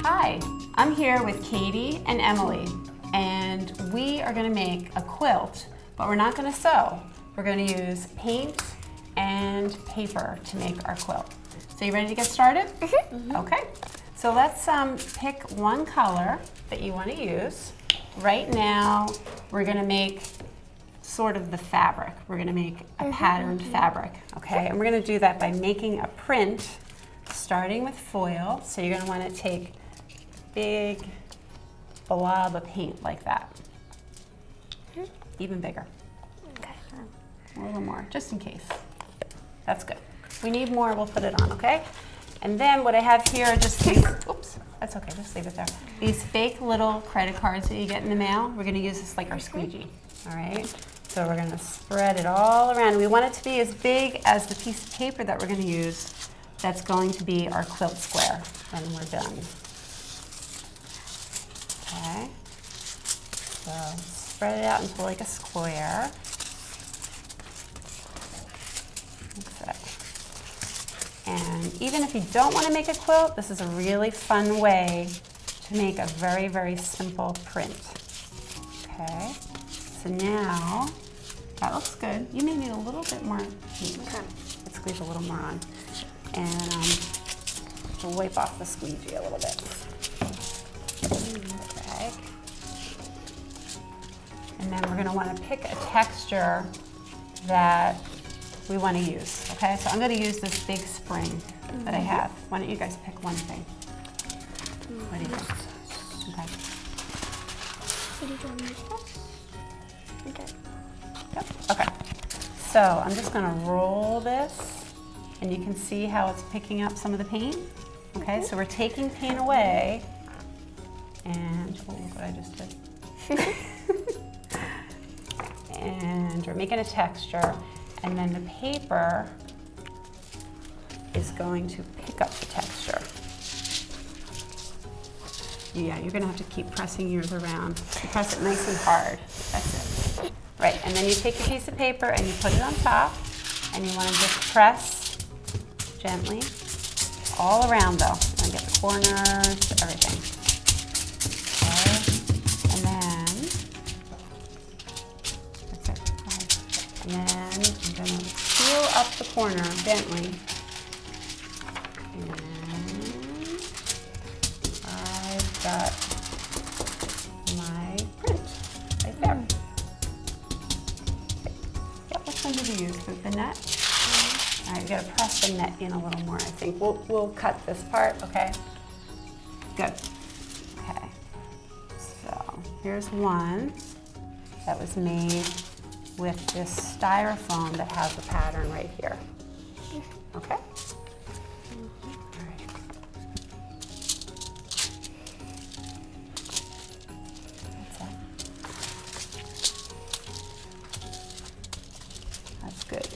Hi, I'm here with Katie and Emily, and we are going to make a quilt, but we're not going to sew. We're going to use paint and paper to make our quilt. So you ready to get started? Mm-hmm. Okay, so let's pick one color that you want to use. Right now, we're going to make sort of the fabric. We're going to make a patterned fabric, okay? And we're going to do that by making a print, starting with foil. So you're going to want to take big blob of paint like that. Even bigger. Okay. A little more, just in case. That's good. If we need more, we'll put it on, okay? And then what I have here are just these, oops, that's okay, just leave it there. These fake little credit cards that you get in the mail, we're gonna use this like our squeegee, all right? So we're gonna spread it all around. We want it to be as big as the piece of paper that we're gonna use that's going to be our quilt square when we're done. Okay, so spread it out into like a square. Like that. And even if you don't want to make a quilt, this is a really fun way to make a very, very simple print. Okay, so now that looks good. You may need a little bit more paint. Okay. Let's squeeze a little more on. And we'll wipe off the squeegee a little bit. Okay. And then we're going to want to pick a texture that we want to use. Okay, so I'm going to use this big spring that I have. Why don't you guys pick one thing? What do you think? Okay. Okay. Yep. Okay. So I'm just going to roll this, and you can see how it's picking up some of the paint. Okay, so we're taking paint away, and oh, look what I just did. And we're making a texture, and then the paper is going to pick up the texture. Yeah, you're gonna have to keep pressing yours around. Press it nice and hard. That's it. Right, and then you take a piece of paper and you put it on top, and you wanna just press gently all around though. And get the corners, everything. Okay, and then, that's it. And then I'm gonna peel up the corner gently. And I've got my print right there. Yep, which one did you use? The net? All right, you gotta press the net in a little more, I think. We'll cut this part, okay? Good. Okay. So here's one that was made with this styrofoam that has a pattern right here. Okay? All right. That's good.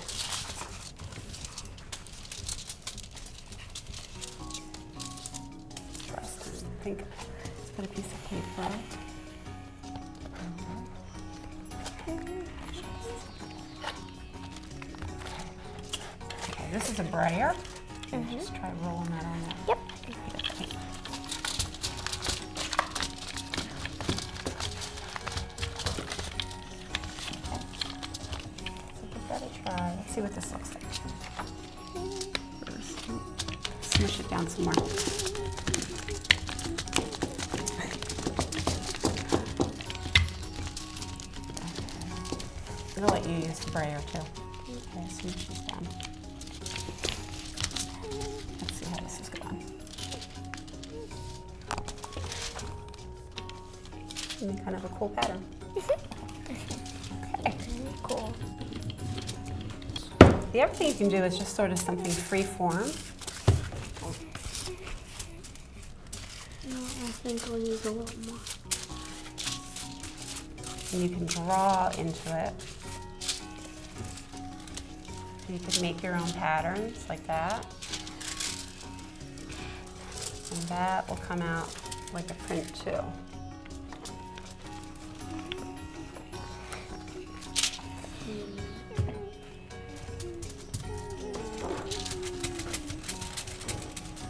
I think let's put a piece of paper. Okay, this is a brayer. Just try rolling that on there. Yep. So give that a try. Let's see what this looks like. First, smush it down some more. I'm gonna let you use the brayer too. Okay, smoosh this down. Let's see how this is going. Make kind of a cool pattern. Okay. Cool. The other thing you can do is just sort of something free form. No, I think we'll use a little more. And you can draw into it. You could make your own patterns like that. And that will come out like a print too.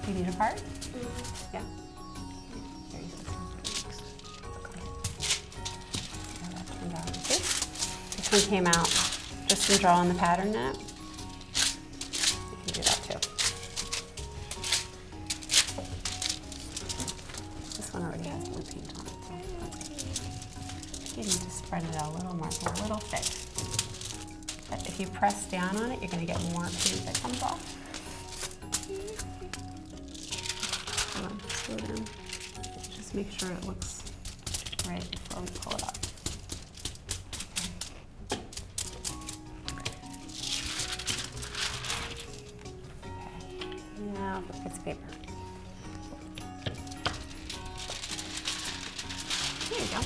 You need a part? Yeah. one came out just from drawing the pattern in it. You can do that too. This one already has blue paint on it, so you need to spread it out a little more, so a little thick. But if you press down on it, you're going to get more paint that comes off. Slow down. Just make sure it looks right before we pull it up. Okay. Now flip its paper. There you go.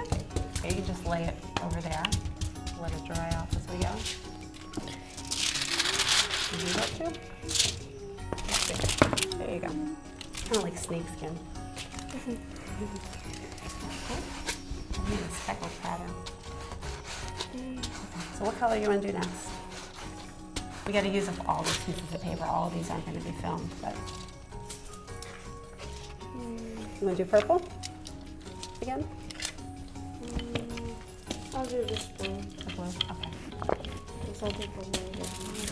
Okay, you can just lay it over there. Let it dry off as we go. You do that too? There you go. Kind of like snakeskin. Okay. I need a speckled pattern. Okay. So what color do you want to do next? We got to use up all these pieces of paper. All of these aren't going to be filmed, but you want to do purple again? I'll do this blue. The blue. Okay. Because I think the blue is harder.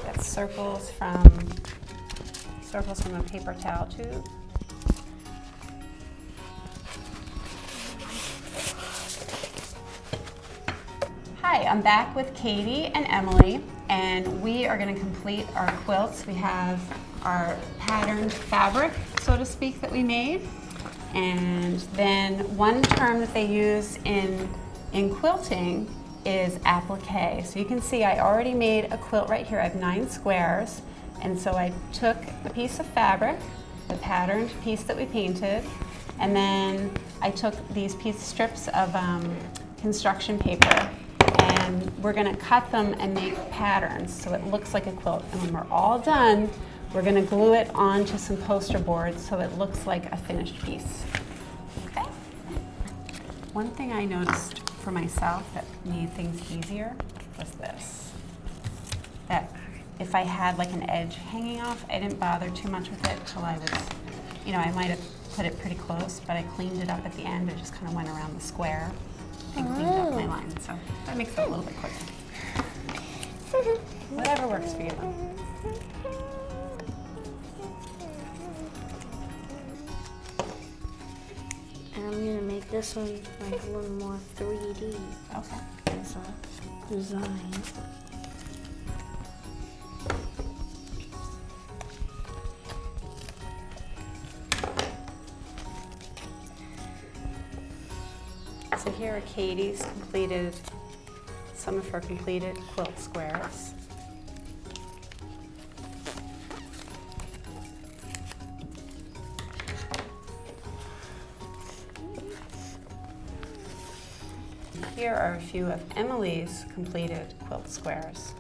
Got circles from a paper towel tube. Hi, I'm back with Katie and Emily, and we are going to complete our quilts. We have our patterned fabric, so to speak, that we made. And then one term that they use in quilting is applique. So you can see I already made a quilt right here. I have 9 squares. And so I took a piece of fabric, the patterned piece that we painted, and then I took these strips of construction paper, and we're going to cut them and make patterns so it looks like a quilt. And when we're all done, we're going to glue it onto some poster boards so it looks like a finished piece. Okay? One thing I noticed for myself that made things easier was this. That if I had like an edge hanging off, I didn't bother too much with it till I was, I might have put it pretty close, but I cleaned it up at the end. I just kind of went around the square and cleaned up my line. So that makes it a little bit quicker. Whatever works for you though. And I'm going to make this one like a little more 3D Okay. as a design. So here are Katie's some of her completed quilt squares. Here are a few of Emily's completed quilt squares.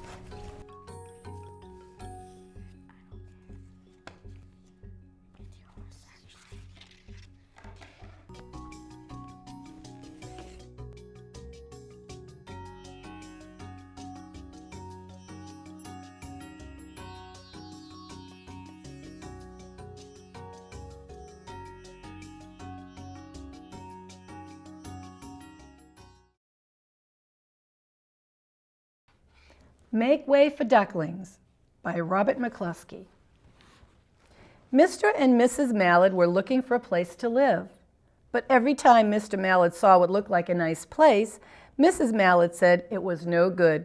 Make Way for Ducklings by Robert McCluskey. Mr. and Mrs. Mallard were looking for a place to live. But every time Mr. Mallard saw what looked like a nice place, Mrs. Mallard said it was no good.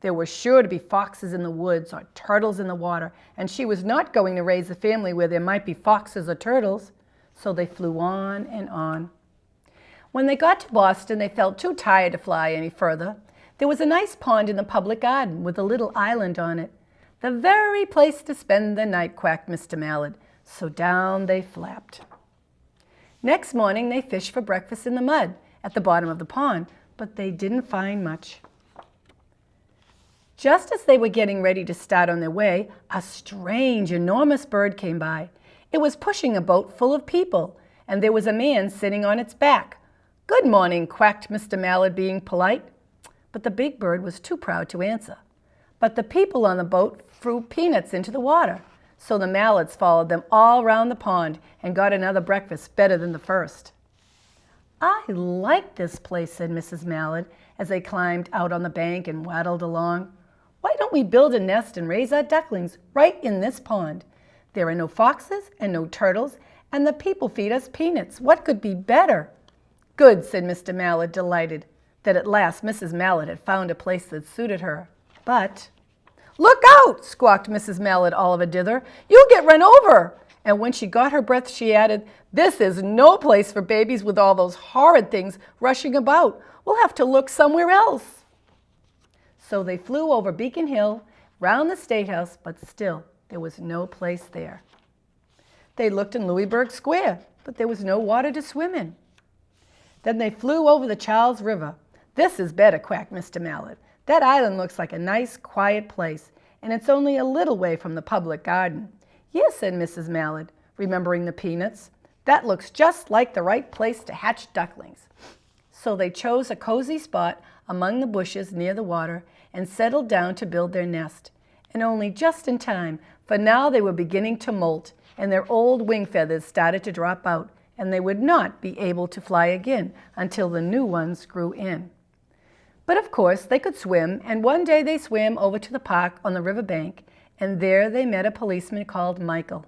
There were sure to be foxes in the woods or turtles in the water, and she was not going to raise a family where there might be foxes or turtles. So they flew on and on. When they got to Boston, they felt too tired to fly any further. There was a nice pond in the public garden with a little island on it. The very place to spend the night, quacked Mr. Mallard. So down they flapped. Next morning, they fished for breakfast in the mud at the bottom of the pond, but they didn't find much. Just as they were getting ready to start on their way, a strange, enormous bird came by. It was pushing a boat full of people, and there was a man sitting on its back. "Good morning," quacked Mr. Mallard, being polite. But the big bird was too proud to answer. But the people on the boat threw peanuts into the water, so the mallards followed them all round the pond and got another breakfast better than the first. "I like this place," said Mrs. Mallard as they climbed out on the bank and waddled along. "Why don't we build a nest and raise our ducklings right in this pond? There are no foxes and no turtles, and the people feed us peanuts. What could be better?" "Good," said Mr. Mallard, delighted that at last Mrs. Mallard had found a place that suited her. But, "Look out!" squawked Mrs. Mallard all of a dither. "You'll get run over!" And when she got her breath, she added, "This is no place for babies with all those horrid things rushing about. We'll have to look somewhere else." So they flew over Beacon Hill, round the State House, but still there was no place there. They looked in Louisburg Square, but there was no water to swim in. Then they flew over the Charles River. "This is better," quacked Mr. Mallard. "That island looks like a nice, quiet place, and it's only a little way from the public garden." "Yes," said Mrs. Mallard, remembering the peanuts. "That looks just like the right place to hatch ducklings." So they chose a cozy spot among the bushes near the water and settled down to build their nest. And only just in time, for now they were beginning to molt, and their old wing feathers started to drop out, and they would not be able to fly again until the new ones grew in. But of course they could swim, and one day they swam over to the park on the river bank, and there they met a policeman called Michael.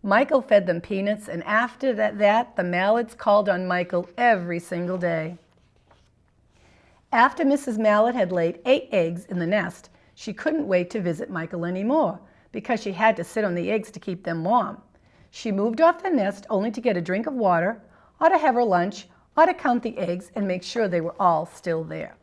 Michael fed them peanuts, and after that the mallards called on Michael every single day. After Mrs. Mallard had laid 8 eggs in the nest, she couldn't wait to visit Michael anymore, because she had to sit on the eggs to keep them warm. She moved off the nest only to get a drink of water, or to have her lunch, or to count the eggs and make sure they were all still there.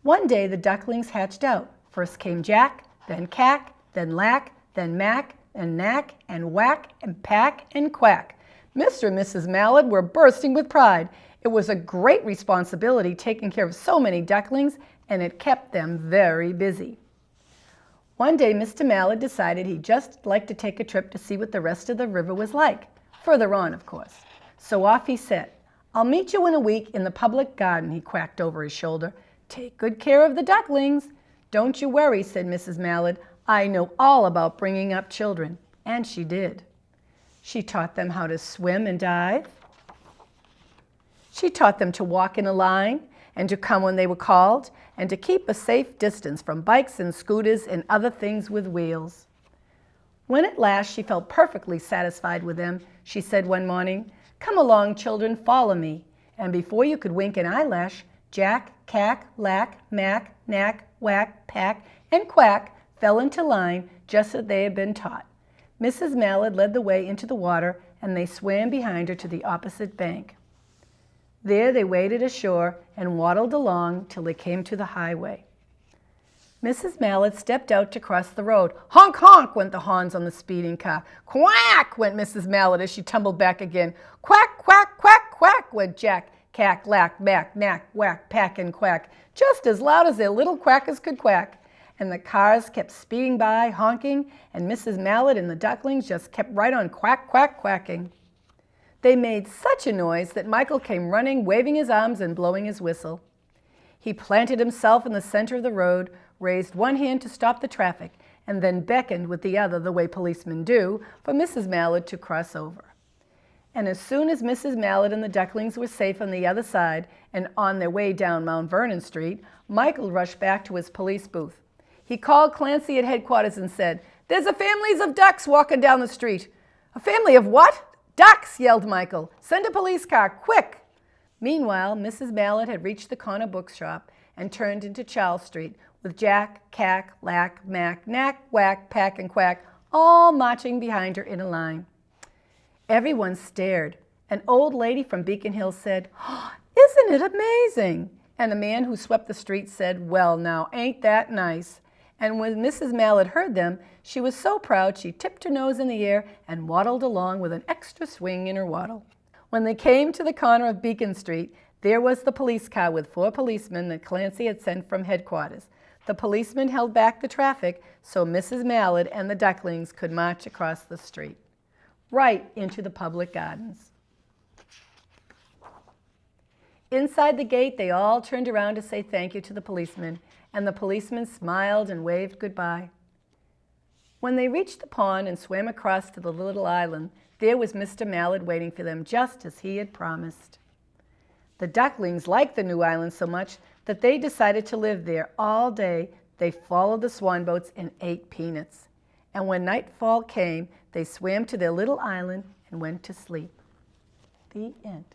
One day the ducklings hatched out. First came Jack, then Cack, then Lack, then Mack, and Knack, and Whack, and Pack, and Quack. Mr. and Mrs. Mallard were bursting with pride. It was a great responsibility taking care of so many ducklings, and it kept them very busy. One day Mr. Mallard decided he'd just like to take a trip to see what the rest of the river was like, further on, of course. So off he set. "I'll meet you in a week in the public garden," he quacked over his shoulder. "Take good care of the ducklings." "Don't you worry," said Mrs. Mallard. "I know all about bringing up children." And she did. She taught them how to swim and dive. She taught them to walk in a line and to come when they were called, and to keep a safe distance from bikes and scooters and other things with wheels. When at last she felt perfectly satisfied with them, she said one morning, "Come along, children, follow me." And before you could wink an eyelash, Jack, Cack, Lack, Mack, Knack, Whack, Pack, and Quack fell into line just as they had been taught. Mrs. Mallard led the way into the water, and they swam behind her to the opposite bank. There they waded ashore and waddled along till they came to the highway. Mrs. Mallard stepped out to cross the road. Honk, honk went the horns on the speeding car. Quack went Mrs. Mallard as she tumbled back again. Quack, quack, quack, quack went Jack, Cack, Lack, Mack, Knack, Whack, Pack, and Quack, just as loud as their little quackers could quack. And the cars kept speeding by, honking, and Mrs. Mallard and the ducklings just kept right on quack, quack, quacking. They made such a noise that Michael came running, waving his arms and blowing his whistle. He planted himself in the center of the road, raised one hand to stop the traffic, and then beckoned with the other, the way policemen do, for Mrs. Mallard to cross over. And as soon as Mrs. Mallard and the ducklings were safe on the other side and on their way down Mount Vernon Street, Michael rushed back to his police booth. He called Clancy at headquarters and said, "There's a family of ducks walking down the street." "A family of what?" "Ducks," yelled Michael. "Send a police car, quick." Meanwhile, Mrs. Mallard had reached the corner bookshop and turned into Charles Street with Jack, Cack, Lack, Mack, Knack, Whack, Pack, and Quack all marching behind her in a line. Everyone stared. An old lady from Beacon Hill said, "Oh, isn't it amazing?" And a man who swept the street said, "Well, now, ain't that nice?" And when Mrs. Mallard heard them, she was so proud she tipped her nose in the air and waddled along with an extra swing in her waddle. When they came to the corner of Beacon Street, there was the police car with 4 policemen that Clancy had sent from headquarters. The policemen held back the traffic so Mrs. Mallard and the ducklings could march across the street, right into the public gardens. Inside the gate, they all turned around to say thank you to the policeman, and the policeman smiled and waved goodbye. When they reached the pond and swam across to the little island, there was Mr. Mallard waiting for them just as he had promised. The ducklings liked the new island so much that they decided to live there all day. They followed the swan boats and ate peanuts. And when nightfall came, they swam to their little island and went to sleep. The end.